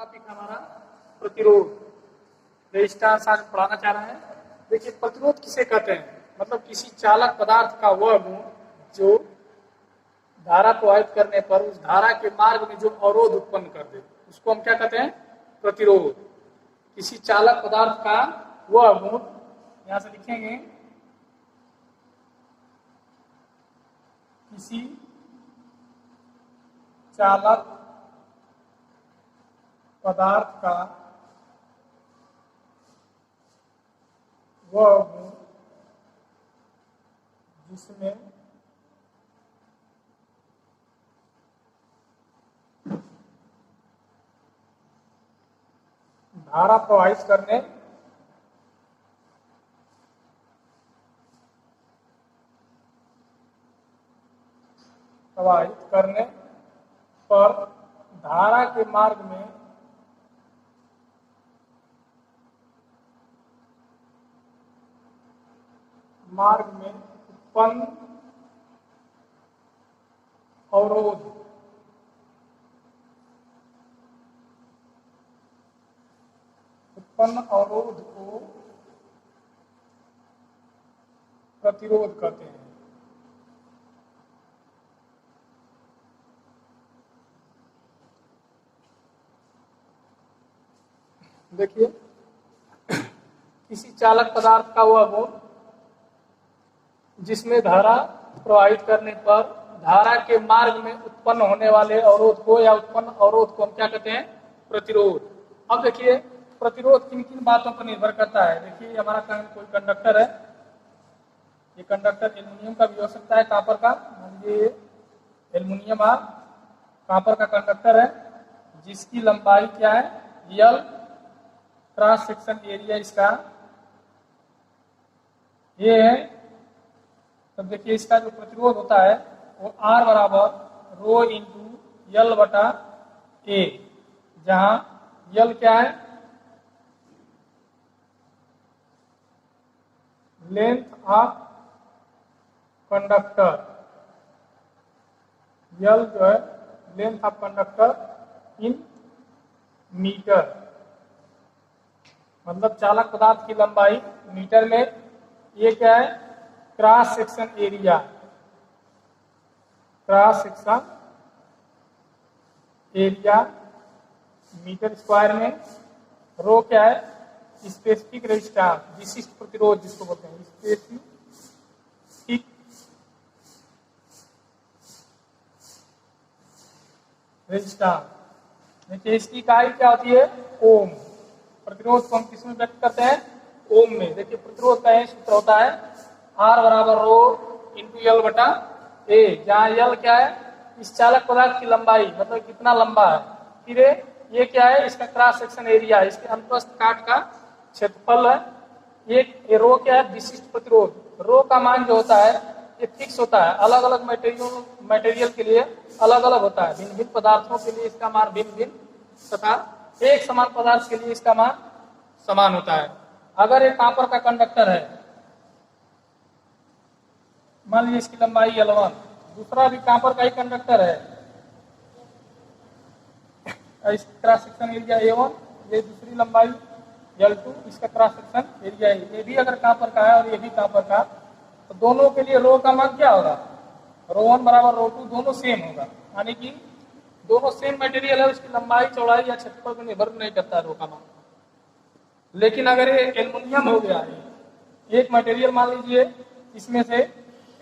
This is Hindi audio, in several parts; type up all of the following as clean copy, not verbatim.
टॉपिक हमारा प्रतिरोध। रेजिस्टेंस आज पढ़ाना चाह रहे हैं। देखिए प्रतिरोध किसे कहते हैं, मतलब किसी चालक पदार्थ का वह गुण जो धारा प्रवाहित करने पर उस धारा के मार्ग में जो अवरोध उत्पन्न कर दे उसको हम क्या कहते हैं, प्रतिरोध। किसी चालक पदार्थ का वह गुण, यहां से लिखेंगे किसी चालक पदार्थ का वह गुण जिसमें धारा प्रवाहित करने पर धारा के मार्ग में उत्पन्न अवरोध को प्रतिरोध कहते हैं। देखिए किसी चालक पदार्थ का वह गुण जिसमें धारा प्रवाहित करने पर धारा के मार्ग में उत्पन्न होने वाले अवरोध को या उत्पन्न अवरोध को हम क्या कहते हैं, प्रतिरोध। अब देखिए प्रतिरोध किन किन बातों पर निर्भर करता है। देखिए हमारा कोई कंडक्टर है, ये कंडक्टर एल्युमिनियम का भी हो सकता है, कॉपर का। ये एल्युमिनियम और कॉपर का कंडक्टर है जिसकी लंबाई क्या है, L, क्रॉस सेक्शन एरिया इसका ये है। तब देखिए इसका जो प्रतिरोध होता है वो R बराबर रो इंटू L बटा A, जहां L क्या है, लेंथ ऑफ कंडक्टर। L जो है length of conductor in metre, मतलब चालक पदार्थ की लंबाई मीटर में। ये क्या है, cross section area, metre square में। रो क्या है, स्पेसिफिक रेजिस्टेंस, विशिष्ट प्रतिरोध जिसको बोलते हैं, स्पेसिफिक रेजिस्टेंस। देखिए इसकी इकाई क्या होती है, ओम। प्रतिरोध को हम किसमें व्यक्त करते हैं, ओम में। देखिए प्रतिरोध का यह सूत्र होता है R बराबर रो इंटू L बटा A, जहाँ L क्या है, इस चालक पदार्थ की लंबाई, मतलब कितना लंबा है। फिर ये क्या है, इसका क्रॉस सेक्शन एरिया, इसके अनुप्रस्थ काट का क्षेत्रफल है। ये रो क्या है, विशिष्ट प्रतिरोध। रो का मान जो होता है ये फिक्स होता है, अलग अलग मटेरियल के लिए अलग अलग होता है। भिन्न भिन्न पदार्थों के लिए इसका मान भिन्न भिन्न तथा एक समान पदार्थ के लिए इसका मान समान होता है। अगर एक कॉपर का कंडक्टर है, मान लीजिए इसकी लंबाई L1, दूसरा भी कॉपर का ही कंडक्टर है, इस क्रॉस सेक्शन एरिया A1, ये दूसरी लंबाई L2, इसका क्रॉस सेक्शन एरिया ये भी अगर कॉपर का है और ये भी कॉपर का, तो दोनों के लिए रो का मान क्या होगा, रो1 बराबर रो2, दोनों सेम होगा। यानी कि दोनों सेम मटेरियल है, उसकी लंबाई चौड़ाई या क्षेत्रफल पर निर्भर नहीं करता रो का मान। लेकिन अगर ये एल्युमिनियम हो गया, एक मटेरियल मान लीजिए इसमें से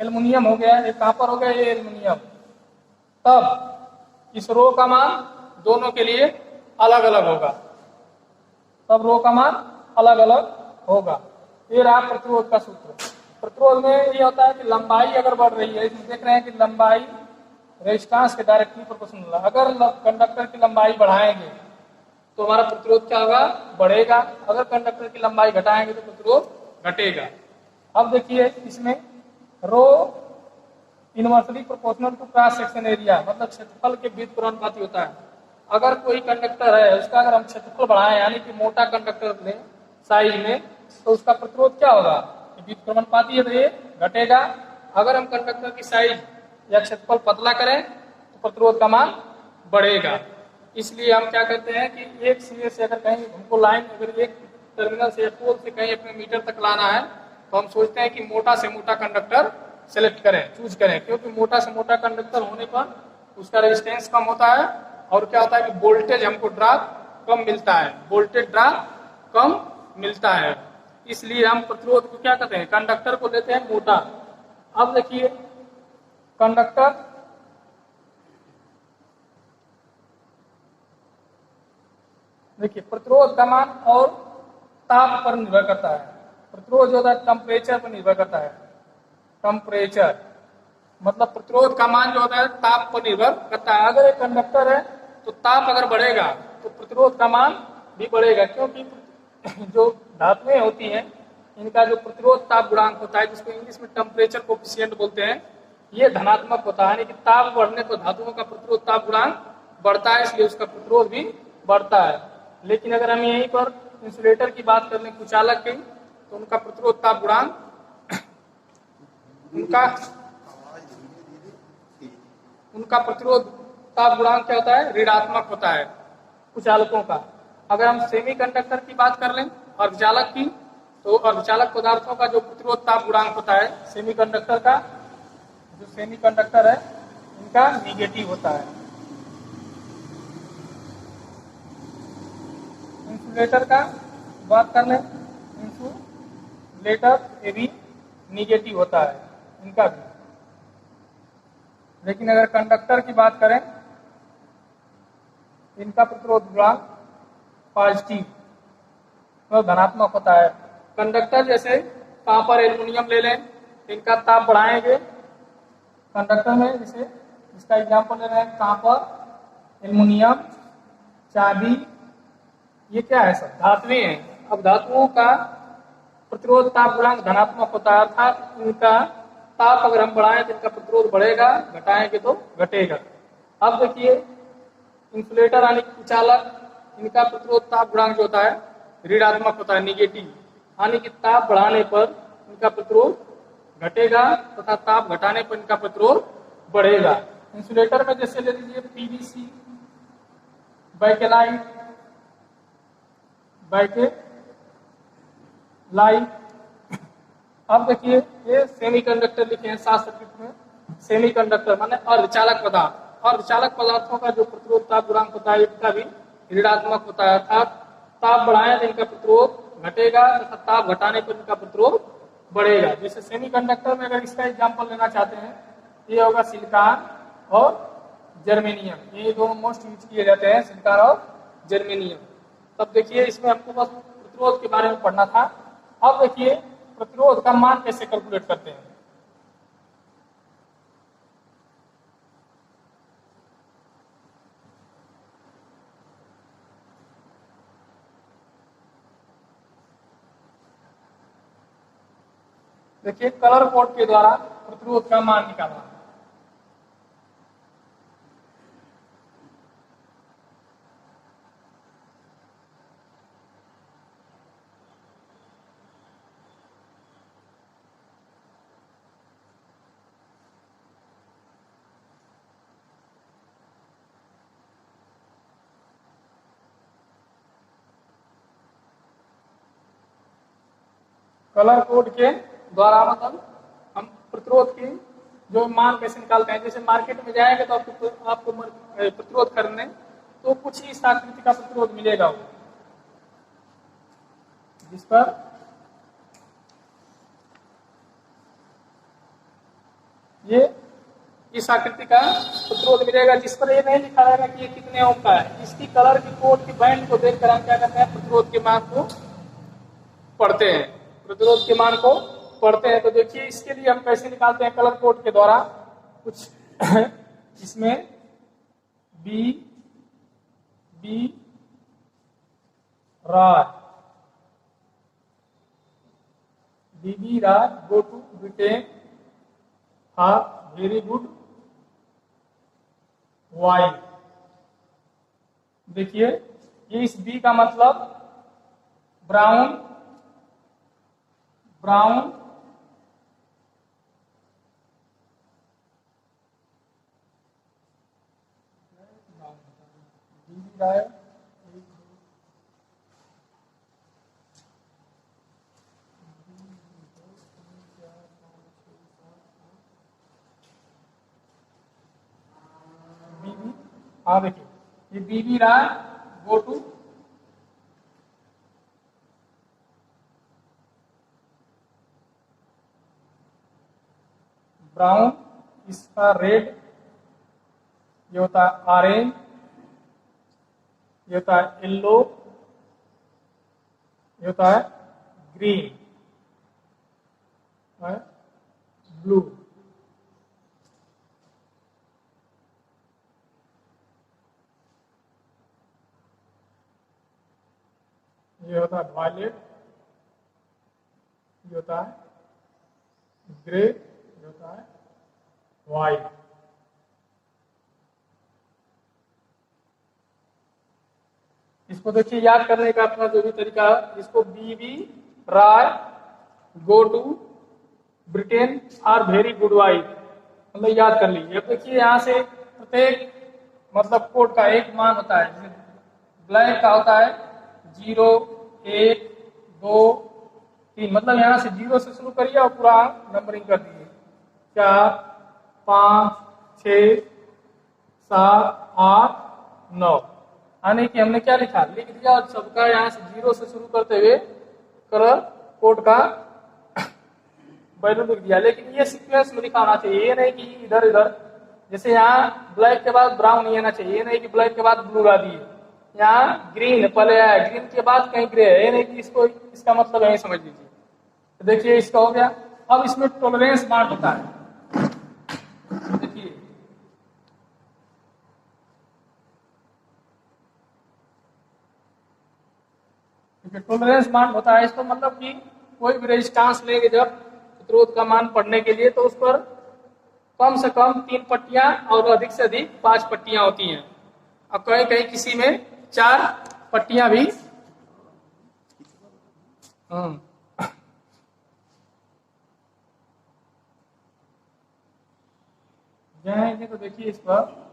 एल्युमिनियम हो गया, एक कॉपर हो गया, ये एल्युमिनियम, तब इस रो का मान दोनों के लिए अलग अलग होगा, तब रो का मान अलग अलग होगा। ये रहा प्रतिरोध का सूत्र। प्रतिरोध में ये होता है कि लंबाई अगर बढ़ रही है, इसमें देख रहे हैं कि लंबाई रेजिस्टेंस के डायरेक्टली प्रोपोर्शनल है। अगर कंडक्टर की लंबाई बढ़ाएंगे तो हमारा प्रतिरोध क्या होगा, बढ़ेगा। अगर कंडक्टर की लंबाई घटाएंगे तो प्रतिरोध घटेगा। अब देखिए इसमें rho inversely proportional to cross section area, मतलब क्षेत्रफल के व्युत्क्रमानुपाती होता है। अगर कोई कंडक्टर है उसका अगर हम क्षेत्रफल बढ़ाएं, यानी कि मोटा कंडक्टर लें साइज में, तो उसका प्रतिरोध क्या होगा, व्युत्क्रमानुपाती है तो ये घटेगा। अगर हम कंडक्टर की साइज या क्षेत्रफल पतला करें तो प्रतिरोध का मान बढ़ेगा। इसलिए हम क्या करते हैं कि एक सिरे से अगर कहीं हमको लाइन अगर एक टर्मिनल से या पोल से कहीं अपने मीटर तक लाना है तो हम सोचते हैं कि मोटा से मोटा कंडक्टर सेलेक्ट करें, चूज करें, क्योंकि मोटा से मोटा कंडक्टर होने पर उसका रेजिस्टेंस कम होता है और क्या होता है कि वोल्टेज हमको ड्रॉप कम मिलता है, वोल्टेज ड्रॉप कम मिलता है। इसलिए हम प्रतिरोध को क्या कहते हैं, कंडक्टर को लेते हैं मोटा। अब देखिए कंडक्टर देखिए प्रतिरोध का मान और ताप पर निर्भर करता है। प्रतिरोध जो होता है टेम्परेचर पर निर्भर करता है। टेम्परेचर मतलब प्रतिरोध का मान जो होता है ताप पर निर्भर करता है। अगर एक कंडक्टर है तो ताप अगर बढ़ेगा तो प्रतिरोध का मान भी बढ़ेगा, क्योंकि जो धातुएं होती हैं इनका जो प्रतिरोध ताप गुणांक होता है, जिसको इंग्लिश में टेम्परेचर कोएफिशिएंट बोलते हैं, ये धनात्मक होता है। यानी कि ताप बढ़ने पर धातुओं का प्रतिरोध ताप गुणांक बढ़ता है, इसलिए उसका प्रतिरोध भी बढ़ता है। लेकिन अगर हम यहीं पर इंसुलेटर की बात कर लें, कुचालक की, तो उनका प्रतिरोध ताप गुणांक उनका प्रतिरोध ताप गुणांक क्या होता है, ऋणात्मक होता है कुचालकों का। अगर हम सेमीकंडक्टर की बात कर लें, अर्धचालक की, तो अर्धचालक पदार्थों का जो प्रतिरोध ताप गुणांक होता है सेमीकंडक्टर का, जो सेमीकंडक्टर है इनका निगेटिव होता है। इंसुलेटर का बात कर लें, इंसुलेटर ये भी निगेटिव होता है इनका भी। लेकिन अगर कंडक्टर की बात करें, इनका प्रतिरोध गुणांक पॉजिटिव तो धनात्मक होता है। कंडक्टर जैसे कॉपर एल्युमिनियम ले लें, इनका ताप बढ़ाएंगे कंडक्टर में, जैसे इसका एग्जांपल ले रहे हैं कॉपर, एल्युमिनियम, चांदी, ये क्या है, सब धातुएं हैं। अब धातुओं का प्रतिरोध ताप गुणांक धनात्मक होता है, अर्थात इनका ताप अगर हम बढ़ाएं तो इनका प्रतिरोध बढ़ेगा, घटाएंगे तो घटेगा। अब देखिए इंसुलेटर यानी कुचालक, इनका प्रतिरोध ताप गुणांक जो होता है ऋणात्मक होता है, निगेटिव, यानी कि ताप बढ़ाने पर इनका प्रतिरोध घटेगा तथा ताप घटाने पर इनका प्रतिरोध बढ़ेगा। इंसुलेटर में जैसे ले लीजिए पीवीसी, बैकेलाइट, अब देखिए ये सेमीकंडक्टर लिखे हैं सात सर्किट में। सेमीकंडक्टर माने अर्धचालक पदार्थ, अर्धचालक पदार्थों का जो प्रतिरोध ताप गुणांक होता है इनका भी ऋणात्मक होता है, अर्थात ताप बढ़ाएं तो इनका प्रतिरोध घटेगा तथा ताप घटाने पर इनका प्रतिरोध बढ़ेगा। जैसे सेमीकंडक्टर में अगर इसका एग्जांपल लेना चाहते हैं, ये होगा सिलिकॉन और जर्मेनियम, ये दोनों मोस्ट यूज किए जाते हैं, सिलिकॉन और जर्मेनियम। तब देखिए इसमें हमको बस प्रतिरोध के बारे में पढ़ना था। अब देखिए प्रतिरोध का मान कैसे कैलकुलेट करते हैं। देखिए कलर कोड के द्वारा प्रतिरोध का मान निकालना। कलर कोड के द्वारा मतलब हम प्रतिरोध की जो मान कैसे निकालते हैं। जैसे मार्केट में जाएंगे तो आपको प्रतिरोध करने तो कुछ ही इस आकृति का प्रतिरोध मिलेगा, वो जिस पर ये इस आकृति का प्रतिरोध मिलेगा, जिस पर ये नहीं लिखा रहेगा कि ये कितने ओम का है। इसकी कलर की कोड की बैंड को देखकर हम क्या करते हैं, प्रतिरोध के मान को पढ़ते हैं, प्रतिरोध के मान को पढ़ते हैं। तो देखिए इसके लिए हम कैसे निकालते हैं, कलर कोड के द्वारा कुछ इसमें बी राय, बीबी राय, go to Britain, half very good, why. देखिए ये इस बी का मतलब ब्राउन, बीबी राय बीबी, हाँ देखिए ये बीबी राय गो टू ब्राउन, इसका रेड, ये होता है ऑरेंज, ये होता है येलो, ये होता है ग्रीन, ब्लू। ये होता है वायलेट, ये होता है ग्रे, ये होता है वाइट। इसको देखिए याद करने का अपना जो भी तरीका है, इसको BB Rai go to Britain are very good wife, मतलब याद कर लीजिए। अब देखिए यहाँ से प्रत्येक मतलब कोड का एक मान होता है। जैसे ब्लैक का होता है 0, 1, 2, 3, मतलब यहाँ से 0 से शुरू करिए और पूरा नंबरिंग कर दीजिए। 4, 5, 6, 7, 8, 9, यानी कि हमने क्या लिखा, लिख दिया और सबका यहाँ से 0 से शुरू करते हुए कलर कोड का वैल्यू लिख दिया। लेकिन ये सीक्वेंस में लिखा होना चाहिए, ये नहीं कि इधर इधर। जैसे यहाँ ब्लैक के बाद ब्राउन ये ना चाहिए, ये नहीं कि ब्लैक के बाद ब्लू ला दिए। यहाँ ग्रीन पहले आया, ग्रीन के बाद कहीं ग्रे है, ये नहीं कि इसको इसका मतलब यही समझ लीजिए। तो देखिए इसका हो गया। अब इसमें टॉलरेंस बांट होता है। देखिए टॉलरेंस बांट होता है, इसको मतलब कि कोई भी रेजिस्टेंस लेंगे जब प्रतिरोध का मान पढ़ने के लिए, तो उस पर कम से कम 3 पट्टियां और अधिक से अधिक 5 पट्टियां होती हैं। अब कहीं कहीं किसी में 4 पट्टियां भी जाएंगे। तो देखिए इस पर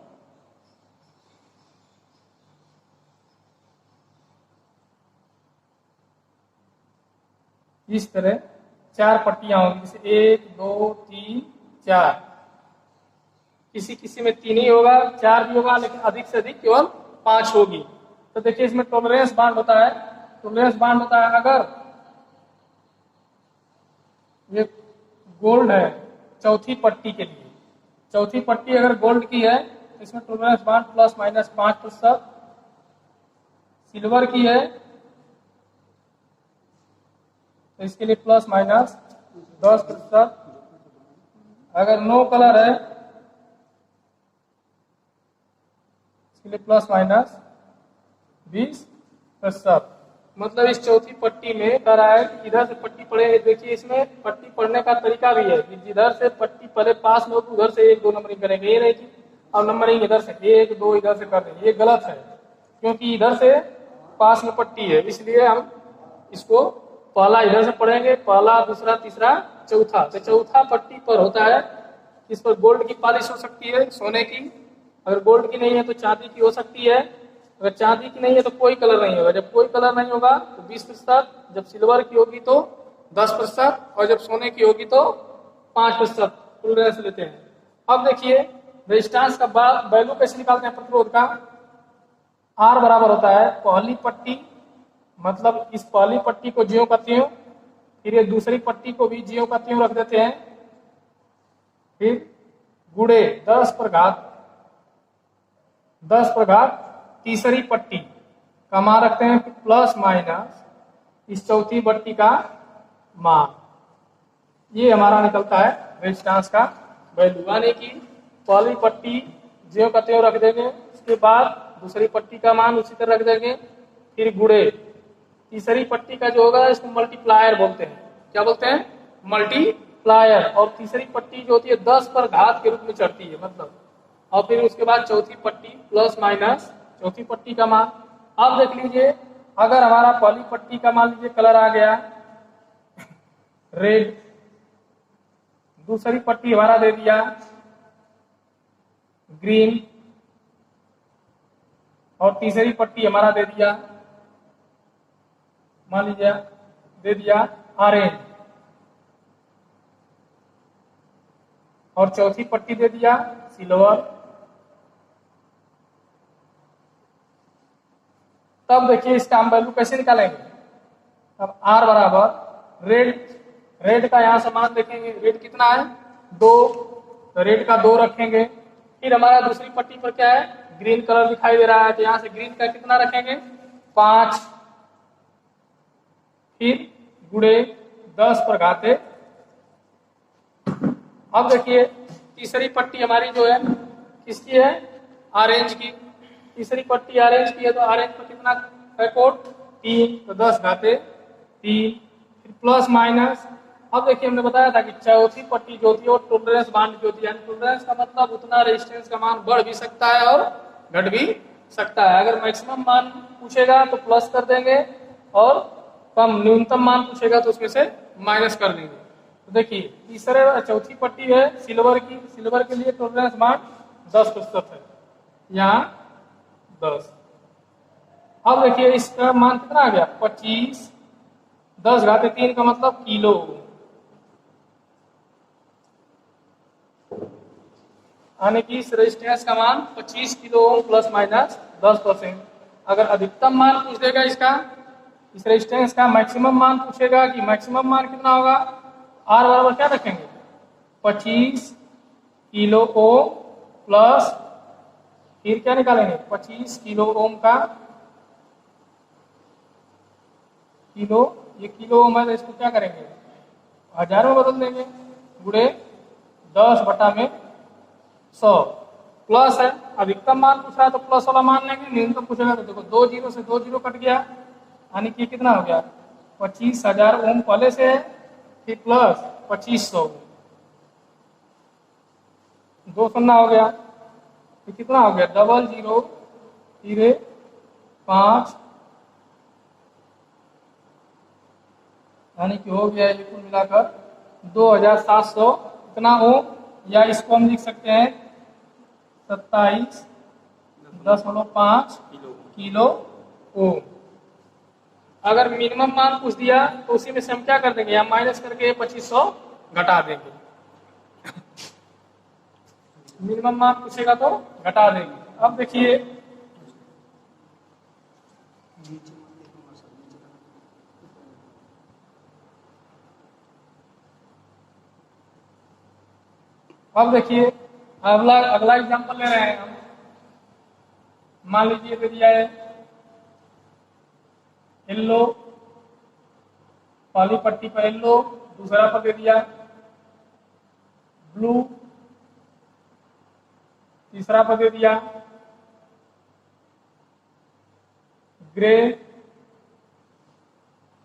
इस तरह 4 पट्टियां होंगी, जैसे 1, 2, 3, 4। किसी किसी में 3 ही होगा, 4 भी होगा, लेकिन अधिक से अधिक केवल 5 होगी। तो देखिए इसमें टॉलरेंस बांड होता है। टॉलरेंस बांड होता है अगर ये गोल्ड है चौथी पट्टी के लिए, चौथी पट्टी अगर गोल्ड की है तो इसमें टॉलरेंस बांड ±5%। सिल्वर की है तो इसके लिए ±10%। अगर नो कलर है इसके लिए ±20%। मतलब इस चौथी पट्टी में कह रहा है कि इधर से पट्टी पड़े। देखिए इसमें पट्टी पढ़ने का तरीका भी है कि जिधर से पट्टी पहले पास में हो उधर से 1, 2 नंबरिंग करेंगे, ये रहेगी। और नंबरिंग इधर से 1, 2 इधर से कर देंगे, ये गलत है क्योंकि इधर से पास में पट्टी है, इसलिए हम इसको पहला इधर से पढ़ेंगे, पहला, दूसरा, तीसरा, चौथा। तो चौथा पट्टी पर होता है। इस पर गोल्ड की पॉलिश हो सकती है, सोने की। अगर गोल्ड की नहीं है तो चांदी की हो सकती है। अगर चांदी की नहीं है तो कोई कलर नहीं होगा। जब कोई कलर नहीं होगा तो 20%, जब सिल्वर की होगी तो 10%, और जब सोने की होगी तो 5% टॉलरेंस लेते हैं। अब देखिए रेजिस्टेंस का वैल्यू कैसे निकालते हैं प्रतिरोध का। R बराबर होता है पहली पट्टी, मतलब इस पहली पट्टी को ज्यों का त्यों, फिर ये दूसरी पट्टी को भी ज्यों का त्यों रख देते हैं, फिर गुणे 10 पर घात तीसरी पट्टी का मान रखते हैं, प्लस माइनस इस चौथी पट्टी का मान। ये हमारा निकलता है रेजिस्टेंस का वैल्यू। यानी कि पहली पट्टी ज्यों का त्यों रख देंगे, उसके बाद दूसरी पट्टी का मान उसी तरह रख देंगे, फिर गुणे तीसरी पट्टी का जो होगा इसको मल्टीप्लायर बोलते हैं। क्या बोलते हैं? मल्टीप्लायर। और तीसरी पट्टी जो होती है 10 पर घात के रूप में चढ़ती है, मतलब। और फिर उसके बाद चौथी पट्टी प्लस माइनस चौथी पट्टी का मान। अब देख लीजिए अगर हमारा पहली पट्टी का मान लीजिए कलर आ गया रेड, दूसरी पट्टी हमारा दे दिया ग्रीन, और तीसरी पट्टी हमारा दे दिया, मान लीजिए दे दिया ऑरेंज, और चौथी पट्टी दे दिया सिल्वर। तब देखिए इसका हम वैल्यू कैसे निकालेंगे। अब आर बराबर रेड का यहां से मान देखेंगे, रेड कितना है 2, तो रेड का 2 रखेंगे। फिर हमारा दूसरी पट्टी पर क्या है, ग्रीन कलर दिखाई दे रहा है, तो यहां से ग्रीन का कितना रखेंगे 5, फिर गुणे 10 पर घाते। अब देखिए तीसरी पट्टी हमारी जो है किसकी है, ऑरेंज की। तीसरी पट्टी ऑरेंज की है, तो ऑरेंज पर कितना है कोड 3, तो 10 घाते 3, फिर प्लस माइनस। अब देखिए हमने बताया था कि चौथी पट्टी जो थी वो टॉलरेंस बांड जो थी, टॉलरेंस का मतलब उतना रेजिस्टेंस का मान बढ़ भी सकता है और घट भी सकता है। अगर मैक्सिमम मान पूछेगा तो प्लस कर देंगे, और कम न्यूनतम मान पूछेगा तो उसमें से माइनस कर देंगे। तो देखिए तीसरे चौथी पट्टी है सिल्वर की, सिल्वर के लिए टॉलरेंस मान 10% है, यहाँ 10। अब देखिए इसका मान कितना आ गया 25, 10 घाते 3 का मतलब किलो, यानी कि इस रेजिस्टेंस का मान 25 किलो ओम प्लस माइनस 10%। अगर अधिकतम मान पूछ देगा इसका, इस रेजिस्टेंस का मैक्सिमम मान पूछेगा कि मैक्सिमम मान कितना होगा, आर बराबर क्या रखेंगे 25 किलो ओम प्लस, फिर क्या निकालेंगे 25 किलो ओम का किलो, ये किलो ओम है तो इसको क्या करेंगे हजार में बदल देंगे, गुणे 10/100 प्लस है। अधिकतम मान पूछ रहा है तो प्लस वाला मान लेंगे, न्यूनतम पूछेगा तो देखो 2 जीरो से 2 जीरो कट गया, यानी कि कितना हो गया 25,000 ओम पहले से है, फिर प्लस 2500, 2 शून्य हो गया, तो कितना हो गया 00 फिर 5, यानी कि हो गया ये कुल मिलाकर 2700 इतना ओम, या इसको हम लिख सकते हैं 27.5 किलो ओम। अगर मिनिमम मान पूछ दिया तो उसी में से हम क्या कर देंगे, यहाँ माइनस करके 2500 घटा देंगे। मिनिमम मान पूछेगा तो घटा देंगे। अब देखिए अगला अगला एग्जांपल ले रहे हैं हम। मान लीजिए दे दिया है येलो, पहली पट्टी पर येलो, दूसरा पर दे दिया ब्लू, तीसरा पर दे दिया ग्रे,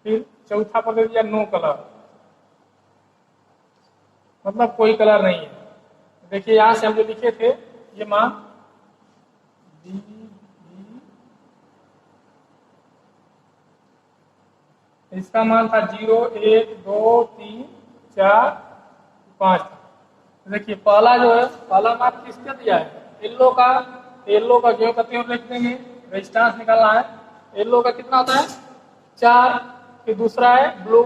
फिर चौथा पर दे दिया नो कलर, मतलब कोई कलर नहीं है। देखिए यहां से हम जो लिखे थे ये मान डी इसका मान था 0, 1, 2, 3, 4, 5। देखिए पहला जो है पहला मान किसका दिया है येलो का, येलो का जो कहते हैं लिख देंगे, रेजिस्टेंस निकालना है। येलो का कितना होता है 4, फिर दूसरा है ब्लू,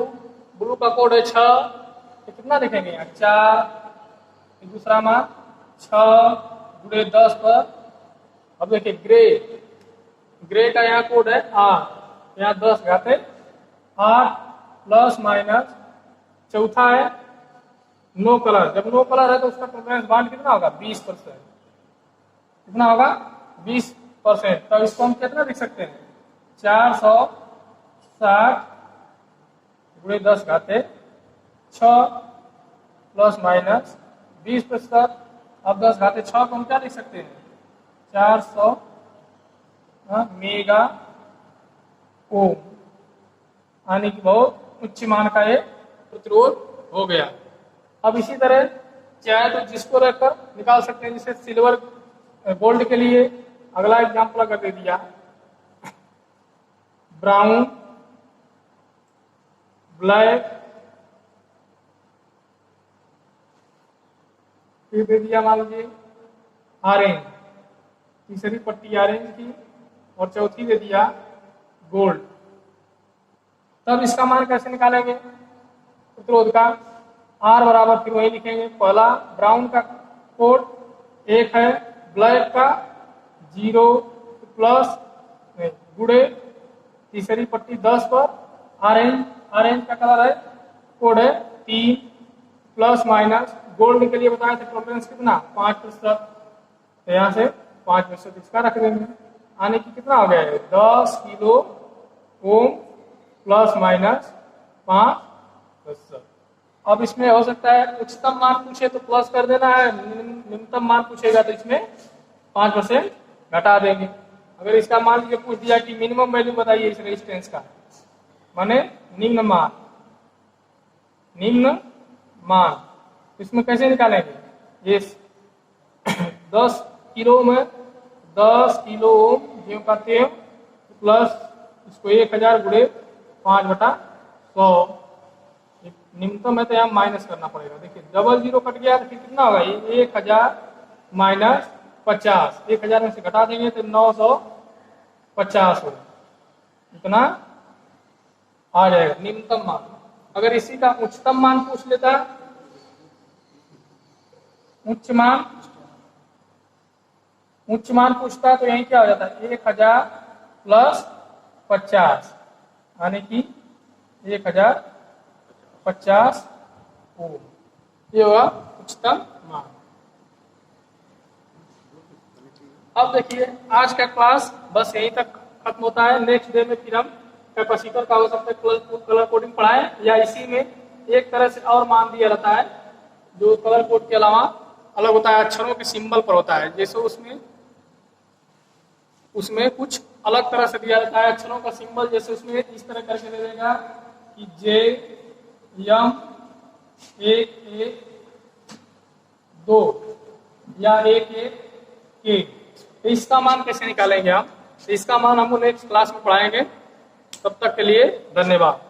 ब्लू का कोड है 6, तो कितना लिखेंगे यहाँ 4, फिर दूसरा मान 6 गुणे 10 पर। अब देखिए ग्रे, ग्रे का यहाँ कोड है 8, यहाँ 10 घाते 8 प्लस माइनस, चौथा है नो कलर। जब नो कलर है तो उसका टॉलरेंस बांड कितना होगा 20%, कितना होगा 20%। तो इसको हम कितना लिख सकते हैं 460 गुणे 10 घाते 6 प्लस माइनस 20%। अब 10 घाते 6 को हम क्या लिख सकते हैं 400 मेगा ओम, यानी कि बहुत उच्च मान का ये प्रतिरोध हो गया। अब इसी तरह चाहे तो जिसको रखकर निकाल सकते हैं, जैसे सिल्वर गोल्ड के लिए अगला एग्जांपल अगर दे दिया ब्राउन, ब्लैक, फिर दे दिया मान लीजिए ऑरेंज, तीसरी पट्टी ऑरेंज की, और चौथी दे दिया गोल्ड। तब इसका मान कैसे निकालेंगे प्रतिरोध का? R बराबर फिर वही लिखेंगे, पहला ब्राउन का कोड 1 है, ब्लैक का 0 प्लस गुड़े तीसरी पट्टी 10 पर, ऑरेंज का कलर है कोड है 3 प्लस माइनस, गोल्ड के लिए बताया था टॉलरेंस कितना 5%, तो यहाँ से 5% इसका रख देंगे, आने की कितना हो गया है 10 किलो ओम प्लस माइनस 5%। अब इसमें हो सकता है उच्चतम मान पूछे तो प्लस कर देना है, निम्नतम मान पूछेगा तो इसमें 5% घटा देंगे। अगर इसका मान लीजिए पूछ दिया कि मिनिमम वैल्यू बताइए इस रेजिस्टेंस का, माने निम्न मान, इसमें कैसे निकालेंगे? ये 10 किलो में 10 किलो ओम ज्यों का त्यों प्लस इसको 1000 गुणे 5/100, निम्नतम है तो यहाँ माइनस करना पड़ेगा। देखिए डबल 0 कट गया तो फिर कितना होगा? 1000 माइनस 50, 1000 में से घटा देंगे तो 950 होगा, इतना आ जाएगा निम्नतम मान। अगर इसी का उच्चतम मान पूछ लेता, उच्च मान पूछता तो यही क्या हो जाता है 1000 प्लस 50, यानी कि 1050 ओम, ये होगा उच्चतम मान। अब देखिए आज का क्लास बस यहीं तक खत्म होता है। नेक्स्ट डे में फिर हम कैपेसिटर का हो सकता है कलर कोडिंग पढ़ाएं, या इसी में एक तरह से और मान दिया रहता है जो कलर कोड के अलावा अलग होता है, अक्षरों के सिंबल पर होता है। जैसे उसमें कुछ अलग तरह से दिया रहता है अक्षरों का सिंबल, जैसे उसमें इस तरह करके दे देगा कि JM112 या 111K। तो इसका मान कैसे निकालेंगे हम? तो इसका मान हम नेक्स्ट क्लास में पढ़ाएंगे। तब तक के लिए धन्यवाद।